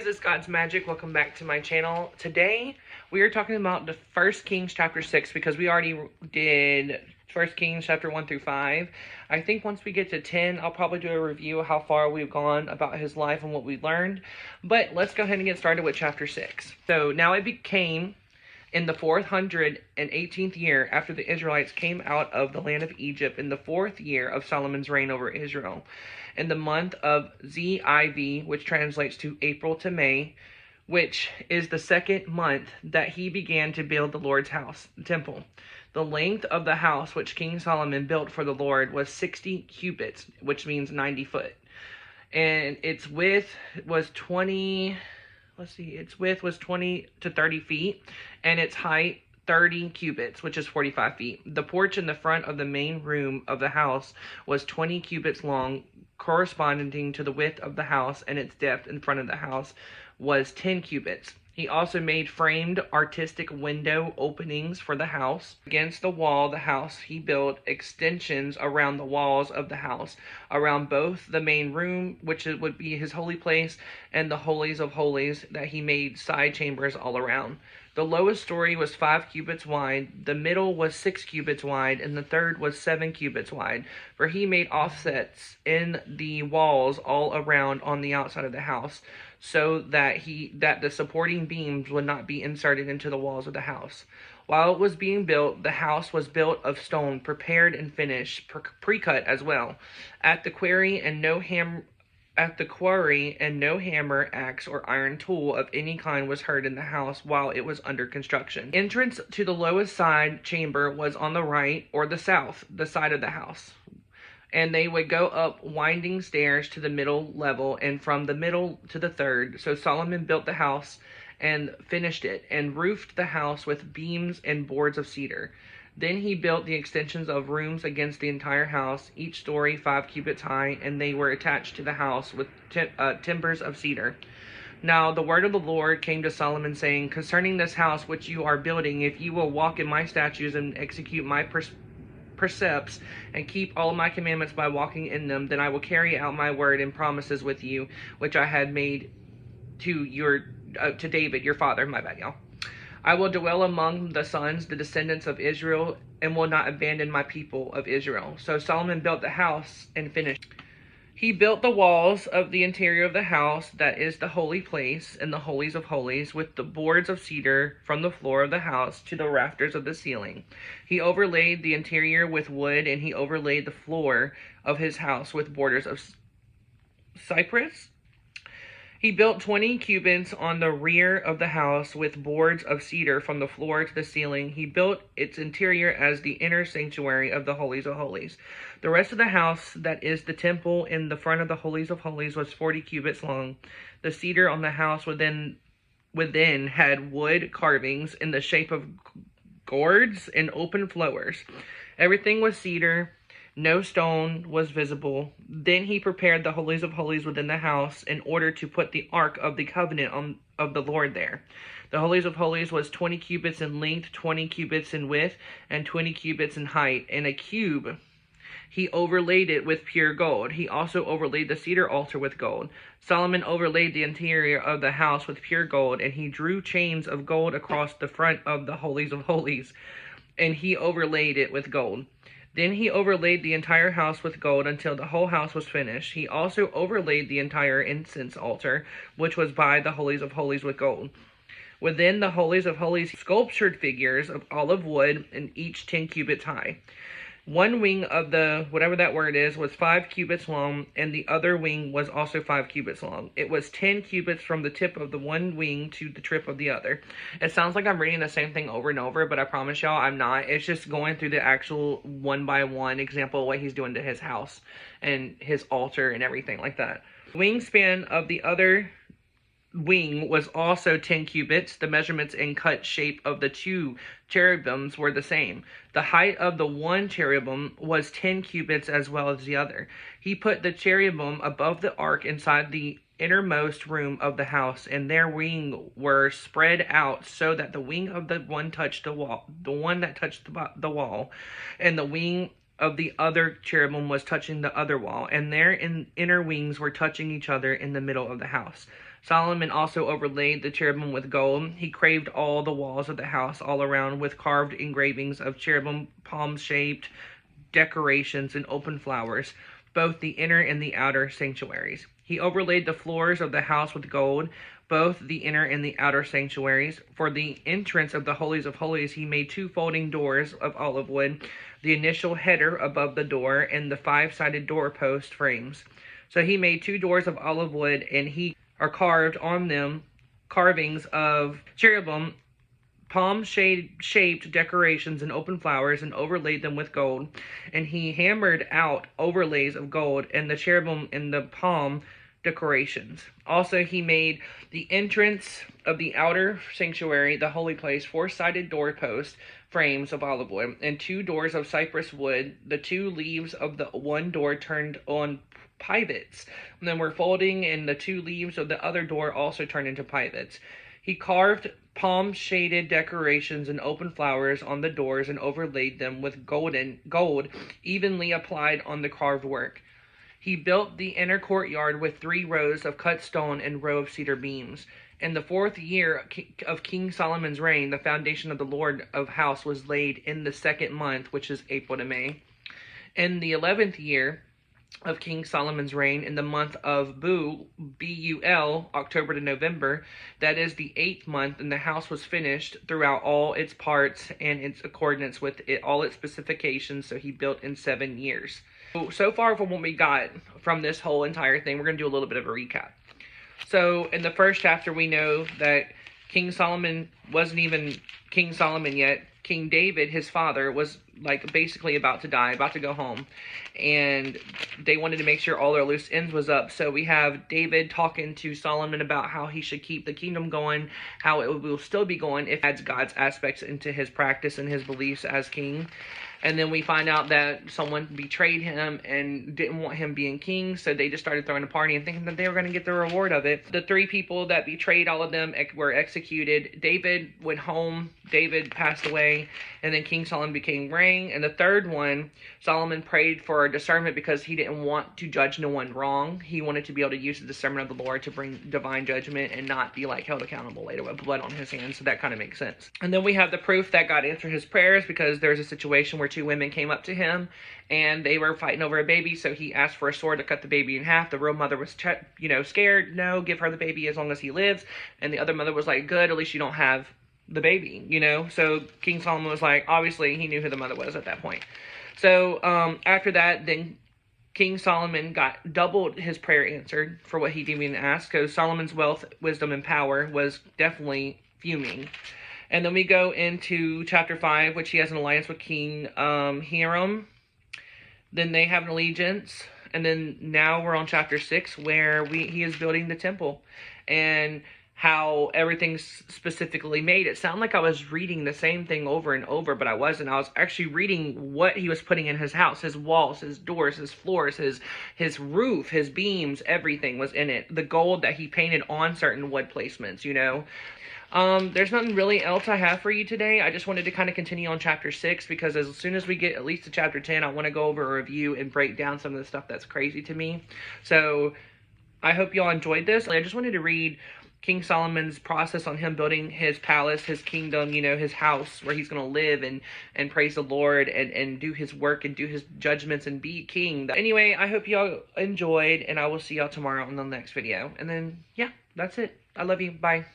guys, it's God's Magic. Welcome back to my channel. Today we are talking about the 1 Kings chapter 6 because we already did 1 Kings chapter 1 through 5. I think once we get to 10, I'll probably do a review of how far we've gone about his life and what we learned. But let's go ahead and get started with chapter 6. So now it became in the 418th year after the Israelites came out of the land of Egypt, in the 4th year of Solomon's reign over Israel, in the month of Ziv, which translates to April to May, which is the 2nd month, that he began to build the Lord's house, the temple. The length of the house which King Solomon built for the Lord was 60 cubits, which means 90 foot. And its width was 20 to 30 feet, and its height 30 cubits, which is 45 feet. The porch in the front of the main room of the house was 20 cubits long, corresponding to the width of the house, and its depth in front of the house was 10 cubits. He also made framed artistic window openings for the house. Against the wall of the house, he built extensions around the walls of the house, around both the main room, which would be his holy place, and the holies of holies, that he made side chambers all around. The lowest story was 5 cubits wide, the middle was 6 cubits wide, and the third was 7 cubits wide. For he made offsets in the walls all around on the outside of the house, so that the supporting beams would not be inserted into the walls of the house. While it was being built, the house was built of stone, prepared and finished, pre-cut as well. At the quarry, and no hammer, axe, or iron tool of any kind was heard in the house while it was under construction. Entrance to the lowest side chamber was on the right, or the south, the side of the house. And they would go up winding stairs to the middle level, and from the middle to the third. So Solomon built the house and finished it, and roofed the house with beams and boards of cedar. Then he built the extensions of rooms against the entire house, each story 5 cubits high, and they were attached to the house with timbers of cedar. Now the word of the Lord came to Solomon, saying, "Concerning this house which you are building, if you will walk in my statutes and execute my precepts, and keep all my commandments by walking in them, then I will carry out my word and promises with you, which I had made to David, your father." My bad, y'all. "I will dwell among the sons, the descendants of Israel, and will not abandon my people of Israel." So Solomon built the house and finished. He built the walls of the interior of the house, that is the holy place, and the holies of holies, with the boards of cedar from the floor of the house to the rafters of the ceiling. He overlaid the interior with wood, and he overlaid the floor of his house with borders of cypress. He built 20 cubits on the rear of the house with boards of cedar from the floor to the ceiling. He built its interior as the inner sanctuary of the holies of holies. The rest of the house, that is the temple in the front of the holies of holies, was 40 cubits long. The cedar on the house within had wood carvings in the shape of gourds and open flowers. Everything was cedar. No stone was visible. Then he prepared the holies of holies within the house in order to put the ark of the covenant of the Lord there. The holies of holies was 20 cubits in length, 20 cubits in width, and 20 cubits in height. In a cube he overlaid it with pure gold. He also overlaid the cedar altar with gold. Solomon overlaid the interior of the house with pure gold, and he drew chains of gold across the front of the holies of holies, and he overlaid it with gold. Then he overlaid the entire house with gold until the whole house was finished. He also overlaid the entire incense altar, which was by the holies of holies, with gold. Within the holies of holies, sculptured figures of olive wood, and each 10 cubits high. One wing of the, whatever that word is, was 5 cubits long, and the other wing was also 5 cubits long. It was 10 cubits from the tip of the one wing to the tip of the other. It sounds like I'm reading the same thing over and over, but I promise y'all I'm not. It's just going through the actual one-by-one example of what he's doing to his house and his altar and everything like that. The wingspan of the other wing was also 10 cubits. The measurements and cut shape of the 2 cherubims were the same. The height of the one cherubim was 10 cubits as well as the other. He put the cherubim above the ark inside the innermost room of the house, and their wings were spread out so that the wing of the one touched the wall, the wall, and the wing of the other cherubim was touching the other wall, and their inner wings were touching each other in the middle of the house. Solomon also overlaid the cherubim with gold. He carved all the walls of the house all around with carved engravings of cherubim, palm-shaped decorations, and open flowers, both the inner and the outer sanctuaries. He overlaid the floors of the house with gold, both the inner and the outer sanctuaries. For the entrance of the holies of holies, he made 2 folding doors of olive wood, the initial header above the door, and the 5-sided doorpost frames. So he made 2 doors of olive wood, and he are carved on them carvings of cherubim, palm-shaped decorations, and open flowers, and overlaid them with gold. And he hammered out overlays of gold and the cherubim and the palm decorations. Also, he made the entrance of the outer sanctuary, the holy place, 4-sided doorpost frames of olive wood, and 2 doors of cypress wood. The 2 leaves of the one door turned on pivots, and then were folding, and the 2 leaves of the other door also turned into pivots. He carved palm-shaded decorations and open flowers on the doors and overlaid them with gold evenly applied on the carved work. He built the inner courtyard with 3 rows of cut stone and row of cedar beams. In the 4th year of King Solomon's reign, the foundation of the Lord of house was laid in the 2nd month, which is April to May. In the 11th year of King Solomon's reign, in the month of Bul, B-U-L, October to November, that is the 8th month, and the house was finished throughout all its parts and its accordance with all its specifications, so he built in 7 years. So far from what we got from this whole entire thing, we're going to do a little bit of a recap. So in the first chapter, we know that King Solomon wasn't even King Solomon yet. King David, his father, was like basically about to die, about to go home. And they wanted to make sure all their loose ends was up. So we have David talking to Solomon about how he should keep the kingdom going, how it will still be going if he adds God's aspects into his practice and his beliefs as king. And then we find out that someone betrayed him and didn't want him being king, so they just started throwing a party and thinking that they were going to get the reward of it. The 3 people that betrayed all of them were executed. David went home. David passed away, and then King Solomon became king. And the 3rd one, Solomon prayed for discernment because he didn't want to judge no one wrong. He wanted to be able to use the discernment of the Lord to bring divine judgment and not be like held accountable later with blood on his hands. So that kind of makes sense. And then we have the proof that God answered his prayers, because there's a situation where 2 women came up to him and they were fighting over a baby, so he asked for a sword to cut the baby in half. The real mother was scared. No, give her the baby as long as he lives. And the other mother was like, good, at least you don't have the baby, so King Solomon was like, obviously he knew who the mother was at that point. So after that, then King Solomon got doubled his prayer answered for what he didn't even ask, because Solomon's wealth, wisdom, and power was definitely fuming. And then we go into chapter 5, which he has an alliance with King Hiram. Then they have an allegiance. And then now we're on chapter 6, where he is building the temple. And how everything's specifically made. It sounded like I was reading the same thing over and over, but I wasn't. I was actually reading what he was putting in his house. His walls, his doors, his floors, his roof, his beams, everything was in it. The gold that he painted on certain wood placements, There's nothing really else I have for you today. I just wanted to kind of continue on chapter 6, because as soon as we get at least to chapter 10, I want to go over a review and break down some of the stuff that's crazy to me. So I hope y'all enjoyed this. I just wanted to read King Solomon's process on him building his palace, his kingdom, his house where he's going to live and praise the Lord and do his work and do his judgments and be king. Anyway, I hope y'all enjoyed, and I will see y'all tomorrow in the next video. And then, yeah, that's it. I love you. Bye.